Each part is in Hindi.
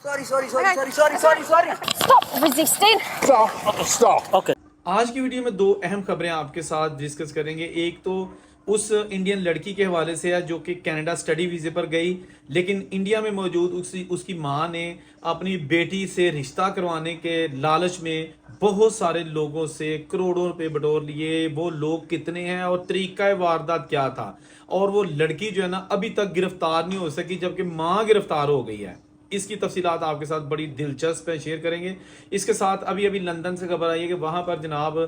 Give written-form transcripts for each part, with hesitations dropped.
Sorry. Stop resisting. Stop. Okay. आज की वीडियो में दो अहम खबरें आपके साथ डिस्कस करेंगे। एक तो उस इंडियन लड़की के हवाले से है जो कि कनाडा स्टडी वीज़े पर गई, लेकिन इंडिया में मौजूद उसकी मां ने अपनी बेटी से रिश्ता करवाने के लालच में बहुत सारे लोगों से करोड़ों रुपए बटोर लिए। वो लोग कितने हैं और तरीका वारदात क्या था, और वो लड़की जो है ना अभी तक गिरफ्तार नहीं हो सकी जबकि मां गिरफ्तार हो गई है। इसकी तफसीलात आपके साथ बड़ी दिलचस्प है, शेयर करेंगे। इसके साथ अभी लंदन से खबर आई है कि वहाँ पर जनाब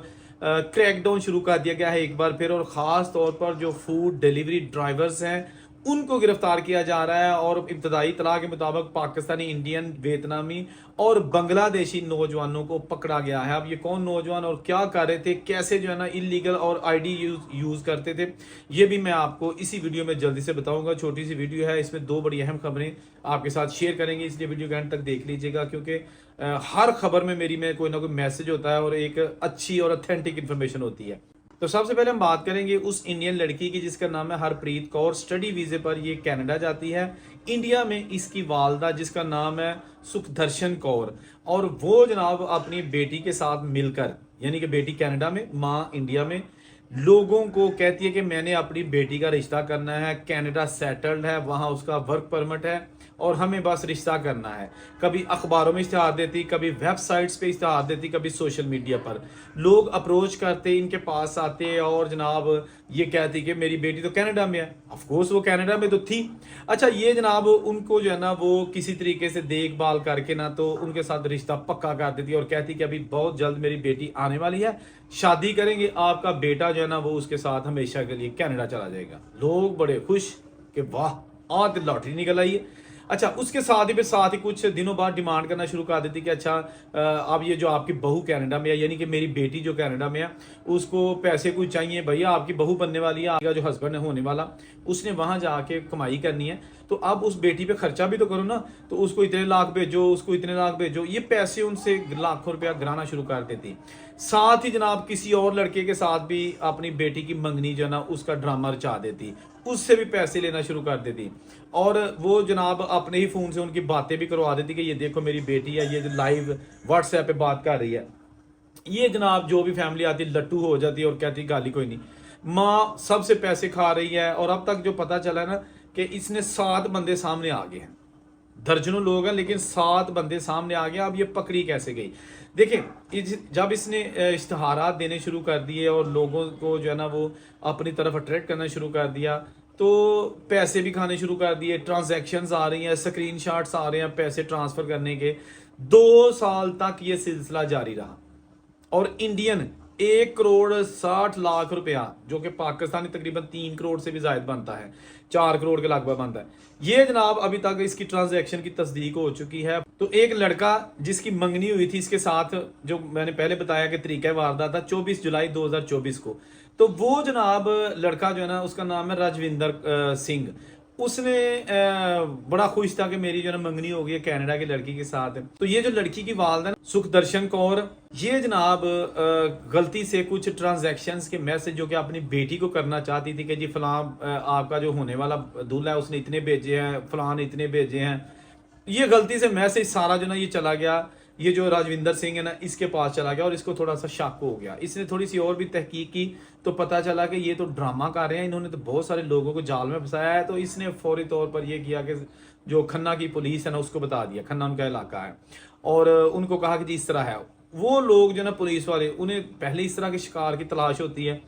क्रैकडाउन शुरू कर दिया गया है एक बार फिर, और ख़ास तौर पर जो फूड डिलीवरी ड्राइवर्स हैं उनको गिरफ्तार किया जा रहा है। और इब्तदाई इतला के मुताबिक पाकिस्तानी, इंडियन, वियतनामी और बांग्लादेशी नौजवानों को पकड़ा गया है। अब ये कौन नौजवान और क्या कर रहे थे, कैसे जो है ना इलीगल और आईडी यूज़ करते थे, ये भी मैं आपको इसी वीडियो में जल्दी से बताऊंगा। छोटी सी वीडियो है, इसमें दो बड़ी अहम खबरें आपके साथ शेयर करेंगे, इसलिए वीडियो के एंड तक देख लीजिएगा, क्योंकि हर खबर में में कोई ना कोई मैसेज होता है और एक अच्छी और ऑथेंटिक इन्फॉर्मेशन होती है। तो सबसे पहले हम बात करेंगे उस इंडियन लड़की की जिसका नाम है हरप्रीत कौर। स्टडी वीज़े पर ये कनाडा जाती है। इंडिया में इसकी वालदा जिसका नाम है सुखदर्शन कौर, और वो जनाब अपनी बेटी के साथ मिलकर, यानी कि बेटी कनाडा में, माँ इंडिया में, लोगों को कहती है कि मैंने अपनी बेटी का रिश्ता करना है, कनाडा सेटल्ड है, वहाँ उसका वर्क परमिट है और हमें बस रिश्ता करना है। कभी अखबारों में इश्तिहार देती, कभी वेबसाइट्स पे इश्तिहार देती, कभी सोशल मीडिया पर लोग अप्रोच करते, इनके पास आते और जनाब ये कहती कि मेरी बेटी तो कनाडा में है। ऑफ कोर्स वो कनाडा में तो थी। अच्छा, ये जनाब उनको जो है ना वो किसी तरीके से देखभाल करके ना तो उनके साथ रिश्ता पक्का कर देती और कहती कि अभी बहुत जल्द मेरी बेटी आने वाली है, शादी करेंगे, आपका बेटा जो है ना वो उसके साथ हमेशा के लिए कनाडा चला जाएगा। लोग बड़े खुश कि वाह, आज लॉटरी निकल आई है। अच्छा, उसके साथ ही कुछ दिनों बाद डिमांड करना शुरू कर देती कि अच्छा अब ये जो आपकी बहू कनाडा में है, यानी कि मेरी बेटी जो कनाडा में है, उसको पैसे कुछ चाहिए, भैया आपकी बहू बनने वाली है, आपका जो हस्बैंड है होने वाला, उसने वहां जाके कमाई करनी है, तो अब उस बेटी पे खर्चा भी तो करो ना, तो उसको इतने लाख भेजो, उसको इतने लाख भेजो। ये पैसे उनसे लाखों रुपया गिराना शुरू कर देती। साथ ही जनाब किसी और लड़के के साथ भी अपनी बेटी की मंगनी जो है ना उसका ड्रामा रचा देती, उससे भी पैसे लेना शुरू कर देती, और वो जनाब अपने ही फ़ोन से उनकी बातें भी करवा देती कि ये देखो मेरी बेटी है, ये लाइव व्हाट्सएप पे बात कर रही है। ये जनाब जो भी फैमिली आती लट्टू हो जाती है और कहती गाली कोई नहीं, माँ सबसे पैसे खा रही है। और अब तक जो पता चला है ना कि इसने 7 बंदे सामने आ गए हैं, दर्जनों लोग हैं लेकिन 7 बंदे सामने आ गए। अब ये पकड़ी कैसे गई देखें, जब इसने इश्तहारात देने शुरू कर दिए और लोगों को जो है ना वो अपनी तरफ अट्रैक्ट करना शुरू कर दिया, तो पैसे भी खाने शुरू कर दिए, ट्रांजैक्शंस आ रही हैं, स्क्रीनशॉट्स आ रहे हैं पैसे ट्रांसफ़र करने के। 2 साल तक ये सिलसिला जारी रहा और इंडियन 1,60,00,000 रुपया, जो कि पाकिस्तानी तकरीबन 3 करोड़ से भी ज्यादा बनता है, 4 करोड़ के लगभग बनता है, ये जनाब अभी तक इसकी ट्रांजैक्शन की तस्दीक हो चुकी है। तो एक लड़का जिसकी मंगनी हुई थी इसके साथ, जो मैंने पहले बताया कि तरीका वारदात था 24 जुलाई 2024 को, तो वो जनाब लड़का जो है ना उसका नाम है राजविंदर सिंह। उसने बड़ा खुश था कि मेरी जो है मंगनी हो गई है कनाडा की लड़की के साथ। तो ये जो लड़की की वालदा सुखदर्शन कौर, ये जनाब गलती से कुछ ट्रांजैक्शंस के मैसेज जो कि अपनी बेटी को करना चाहती थी कि जी फलां आपका जो होने वाला दूल्हा है उसने इतने भेजे हैं, फलां ने इतने भेजे हैं, ये गलती से मैसेज सारा जो ना ये चला गया, ये जो राजविंदर सिंह है ना इसके पास चला गया और इसको थोड़ा सा शक हो गया। इसने थोड़ी सी और भी तहकीक की तो पता चला कि ये तो ड्रामा कर रहे हैं, इन्होंने तो बहुत सारे लोगों को जाल में फंसाया है। तो इसने फौरी तौर पर यह किया कि जो खन्ना की पुलिस है ना उसको बता दिया, खन्ना उनका इलाका है, और उनको कहा कि जी इस तरह है। वो लोग जो ना पुलिस वाले, उन्हें पहले इस तरह के शिकार की तलाश होती है,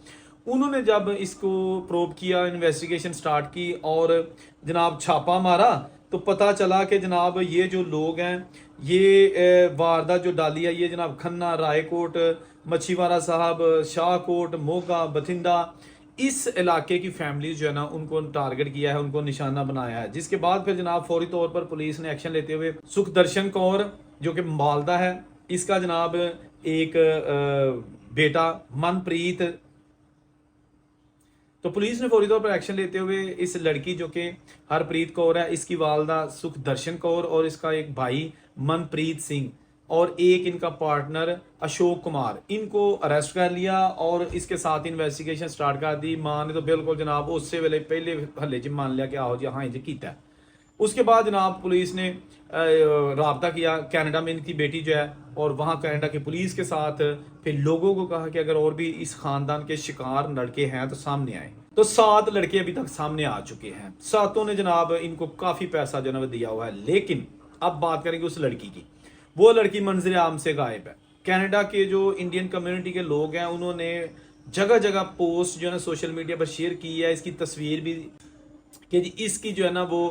उन्होंने जब इसको प्रोब किया, इन्वेस्टिगेशन स्टार्ट की और जनाब छापा मारा, तो पता चला कि जनाब ये जो लोग हैं, ये वारदात जो डाली है, ये जनाब खन्ना, रायकोट, मच्छीवाड़ा साहब, शाहकोट, मोगा, बथिंडा, इस इलाके की फैमिली जो है ना उनको टारगेट किया है, उनको निशाना बनाया है। जिसके बाद फिर जनाब फौरी तौर पर पुलिस ने एक्शन लेते हुए सुखदर्शन कौर जो कि मालदा है, इसका जनाब एक बेटा मनप्रीत, तो पुलिस ने फौरी तौर पर एक्शन लेते हुए इस लड़की जो कि हरप्रीत कौर है, इसकी वालदा सुखदर्शन कौर और इसका एक भाई मनप्रीत सिंह और एक इनका पार्टनर अशोक कुमार, इनको अरेस्ट कर लिया और इसके साथ इन्वेस्टिगेशन स्टार्ट कर दी। मां ने तो बिल्कुल जनाब उससे वेले पहले हल्ले च मान लिया कि आओ जी हाँ जी कीता। उसके बाद जनाब पुलिस ने राब्ता किया कनाडा में, इनकी बेटी जो है, और वहाँ कनाडा की पुलिस के साथ फिर लोगों को कहा कि अगर और भी इस खानदान के शिकार लड़के हैं तो सामने आए। तो 7 लड़के अभी तक सामने आ चुके हैं। 7 ने जनाब इनको काफ़ी पैसा जो है दिया हुआ है। लेकिन अब बात करेंगे उस लड़की की। वो लड़की मंजर आम से गायब है। कनाडा के जो इंडियन कम्युनिटी के लोग हैं उन्होंने जगह जगह पोस्ट जो है ना सोशल मीडिया पर शेयर की है, इसकी तस्वीर भी कि जी इसकी जो है ना वो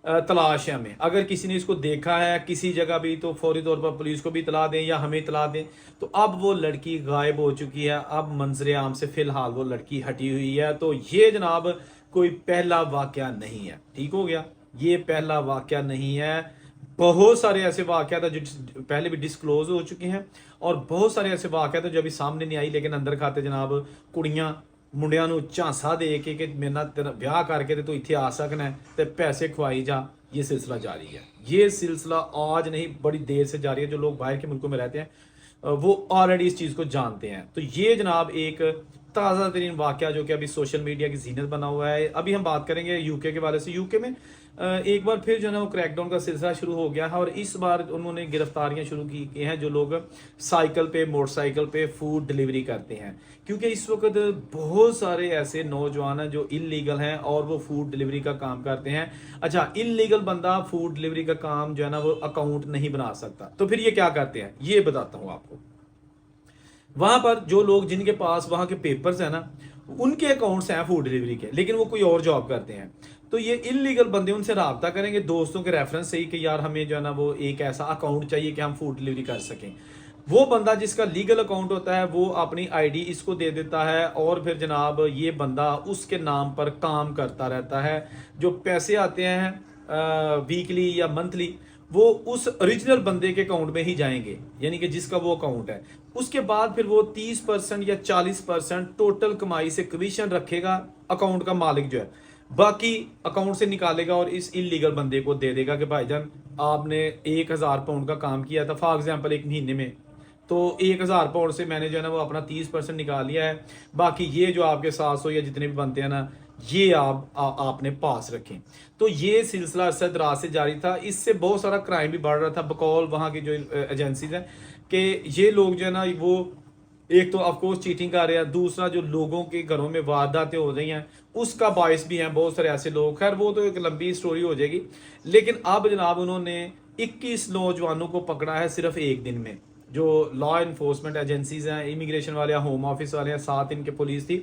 तलाश है हमें। अगर किसी ने इसको देखा है किसी जगह भी तो फौरी तौर पर पुलिस को भी इतला दें या हमें इतला दें। तो अब वो लड़की गायब हो चुकी है। अब मंजर आम से फिलहाल वो लड़की हटी हुई है। तो ये जनाब कोई पहला वाकया नहीं है, ठीक हो गया, ये पहला वाकया नहीं है। बहुत सारे ऐसे वाकया था जो पहले भी डिस्क्लोज हो चुके हैं, और बहुत सारे ऐसे वाकया थे जो अभी सामने नहीं आई, लेकिन अंदर खाते जनाब कुड़ियां मुंडियां ਨੂੰ ਝਾਂਸਾ ਦੇ के मेरे नाल तेरा ब्याह करके तो तू इत्थे आ सकना है ते पैसे खुआई जा। ये सिलसिला जारी है। ये सिलसिला आज नहीं बड़ी देर से जारी है। जो लोग बाहर के मुल्कों में रहते हैं वो ऑलरेडी इस चीज़ को जानते हैं। तो ये जनाब एक ताज़ा तरीन वाकया जो कि अभी सोशल मीडिया की जीनत बना हुआ है। अभी हम बात करेंगे यूके के वाले से। यूके में एक बार फिर जो है ना वो क्रैकडाउन का सिलसिला शुरू हो गया है, और इस बार उन्होंने गिरफ्तारियां शुरू की हैं जो लोग साइकिल पे मोटरसाइकिल पे फूड डिलीवरी करते हैं। क्योंकि इस वक्त बहुत सारे ऐसे नौजवान हैं जो इलीगल हैं और वो फूड डिलीवरी का काम करते हैं। अच्छा, इलीगल बंदा फूड डिलीवरी का काम जो है ना वो अकाउंट नहीं बना सकता, तो फिर ये क्या करते हैं ये बताता हूँ आपको। वहां पर जो लोग जिनके पास वहां के पेपर्स है ना उनके अकाउंट्स हैं फूड डिलीवरी के, लेकिन वो कोई और जॉब करते हैं। तो ये इलीगल बंदे उनसे राब्ता करेंगे दोस्तों के रेफरेंस से ही कि यार हमें जो है ना वो एक ऐसा अकाउंट चाहिए कि हम फूड डिलीवरी कर सकें। वो बंदा जिसका लीगल अकाउंट होता है वो अपनी आईडी इसको दे देता है, और फिर जनाब ये बंदा उसके नाम पर काम करता रहता है। जो पैसे आते हैं वीकली या मंथली वो उस ओरिजिनल बंदे के अकाउंट में ही जाएंगे, यानी कि जिसका वो अकाउंट है। उसके बाद फिर वो 30% या 40% टोटल कमाई से कमीशन रखेगा अकाउंट का मालिक जो है, बाकी अकाउंट से निकालेगा और इस इलीगल बंदे को दे देगा कि भाईजान आपने 1000 पाउंड का काम किया था फॉर एग्जांपल एक महीने में, तो 1000 पाउंड से मैंने जो है ना वो अपना 30% निकाल लिया है, बाकी ये जो आपके 700 या जितने भी बनते हैं ना ये आपने पास रखें। तो ये सिलसिला अरसा दराज से जारी था। इससे बहुत सारा क्राइम भी बढ़ रहा था बकौल वहाँ की जो एजेंसीज हैं कि ये लोग जो है ना वो एक तो ऑफकोर्स चीटिंग कर रहे हैं, दूसरा जो लोगों के घरों में वारदातें हो रही हैं उसका बायस भी हैं बहुत सारे ऐसे लोग। खैर वो तो एक लंबी स्टोरी हो जाएगी, लेकिन अब जनाब उन्होंने 21 नौजवानों को पकड़ा है सिर्फ एक दिन में। जो लॉ इन्फोर्समेंट एजेंसीज हैं, इमिग्रेशन वाले, होम ऑफिस वाले हैं, साथ इनके पुलिस थी,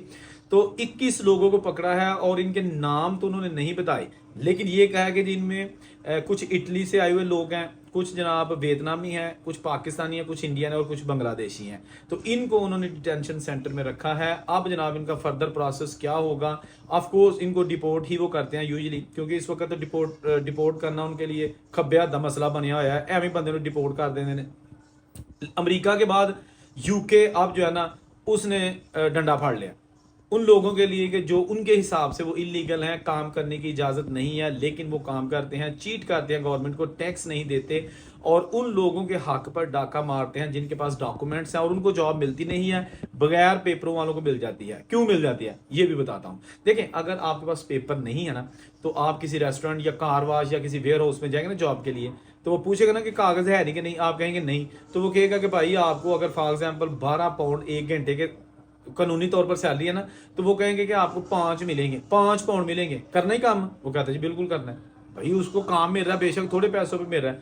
तो 21 लोगों को पकड़ा है। और इनके नाम तो उन्होंने नहीं बताए, लेकिन ये कहा कि जिनमें कुछ इटली से आए हुए लोग हैं, कुछ जनाब वियतनामी हैं, कुछ पाकिस्तानी हैं, कुछ इंडियन है और कुछ बांग्लादेशी हैं। तो इनको उन्होंने डिटेंशन सेंटर में रखा है। अब जनाब इनका फर्दर प्रोसेस क्या होगा, ऑफ कोर्स इनको डिपोर्ट ही वो करते हैं यूजुअली, क्योंकि इस वक्त तो डिपोर्ट करना उनके लिए खब्या दा मसला बनया हुआ है। एवं बंदे डिपोर्ट कर देने ने। अमेरिका के बाद यूके अब जो है ना उसने डंडा फाड़ लिया उन लोगों के लिए कि जो उनके हिसाब से वो इलीगल हैं, काम करने की इजाज़त नहीं है, लेकिन वो काम करते हैं, चीट करते हैं, गवर्नमेंट को टैक्स नहीं देते और उन लोगों के हक पर डाका मारते हैं जिनके पास डॉक्यूमेंट्स हैं और उनको जॉब मिलती नहीं है, बगैर पेपरों वालों को मिल जाती है। क्यों मिल जाती है ये भी बताता हूँ। देखें, अगर आपके पास पेपर नहीं है ना तो आप किसी रेस्टोरेंट या कार वाश या किसी वेयर हाउस में जाएंगे ना जॉब के लिए, तो वो पूछेगा ना कि कागज़ है नहीं कि नहीं, आप कहेंगे नहीं, तो वो कहेगा कि भाई आपको अगर फॉर एग्जाम्पल 12 पाउंड 1 घंटे के कानूनी तौर पर सैलरी है ना, तो वो कहेंगे कि आपको 5 मिलेंगे, 5 पाउंड मिलेंगे, करना ही काम। वो कहते हैं जी बिल्कुल करना है। भाई उसको काम मिल रहा है, बेशक थोड़े पैसों पे मिल रहा है,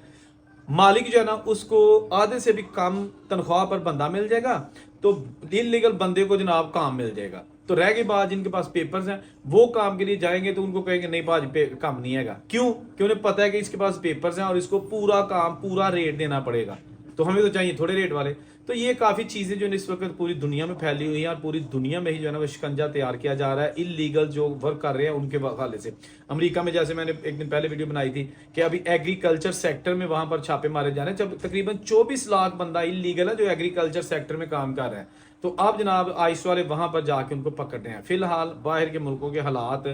मालिक जो है ना उसको आधे से भी कम तनख्वाह पर बंदा मिल जाएगा, तो इलीगल बंदे को जनाब काम मिल जाएगा। तो रह गई बात जिनके पास पेपर्स हैं, वो काम के लिए जाएंगे तो उनको कहेंगे नहीं भाजी काम नहीं है। क्यों? कि उन्हें पता है कि इसके पास पेपर्स हैं और इसको पूरा काम पूरा रेट देना पड़ेगा, तो हमें तो चाहिए थोड़े रेट वाले। तो ये काफ़ी चीज़ें जो इस वक्त पूरी दुनिया में फैली हुई हैं और पूरी दुनिया में ही जो है ना वो शिकंजा तैयार किया जा रहा है इलीगल जो वर्क कर रहे हैं उनके हवाले से। अमेरिका में जैसे मैंने एक दिन पहले वीडियो बनाई थी कि अभी एग्रीकल्चर सेक्टर में वहाँ पर छापे मारे जा रहे हैं, जब तकरीबन 24 लाख बंदा इलीगल है जो एग्रीकल्चर सेक्टर में काम कर रहा है। तो अब जनाब आइस वाले वहाँ पर जाके उनको पकड़ रहे हैं। फिलहाल बाहर के मुल्कों के हालात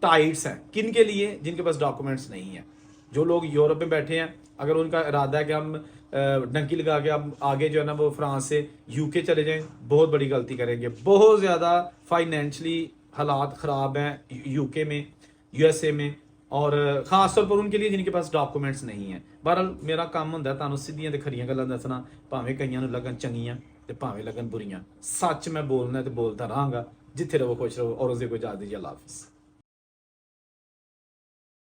टाइट्स हैं, किन के लिए? जिनके पास डॉक्यूमेंट्स नहीं है। जो लोग यूरोप में बैठे हैं, अगर उनका इरादा है कि हम डंकी लगा के हम आगे जो है ना वो फ्रांस से यूके चले जाएं, बहुत बड़ी गलती करेंगे। बहुत ज़्यादा फाइनेंशली हालात ख़राब हैं यूके में, यूएसए में, और खास तौर पर उनके लिए जिनके पास डॉक्यूमेंट्स नहीं है। बहरहाल मेरा काम ਹੁੰਦਾ ਤੁਹਾਨੂੰ ਸਿੱਧੀਆਂ ਤੇ ਖਰੀਆਂ ਗੱਲਾਂ ਦੱਸਣਾ, ਭਾਵੇਂ ਕਈਆਂ ਨੂੰ ਲੱਗਣ ਚੰਗੀਆਂ ਤੇ ਭਾਵੇਂ ਲੱਗਣ ਬੁਰੀਆਂ। ਸੱਚ ਮੈਂ ਬੋਲਣਾ ਤੇ ਬੋਲਦਾ ਰਹਾਂਗਾ। ਜਿੱਥੇ ਰਹੋ ਖੁਸ਼ ਰਹੋ ਔਰ ਉਸੇ ਕੋ ਇਜਾਜ਼ਤ दीजिए। अल्लाह हाफिज़।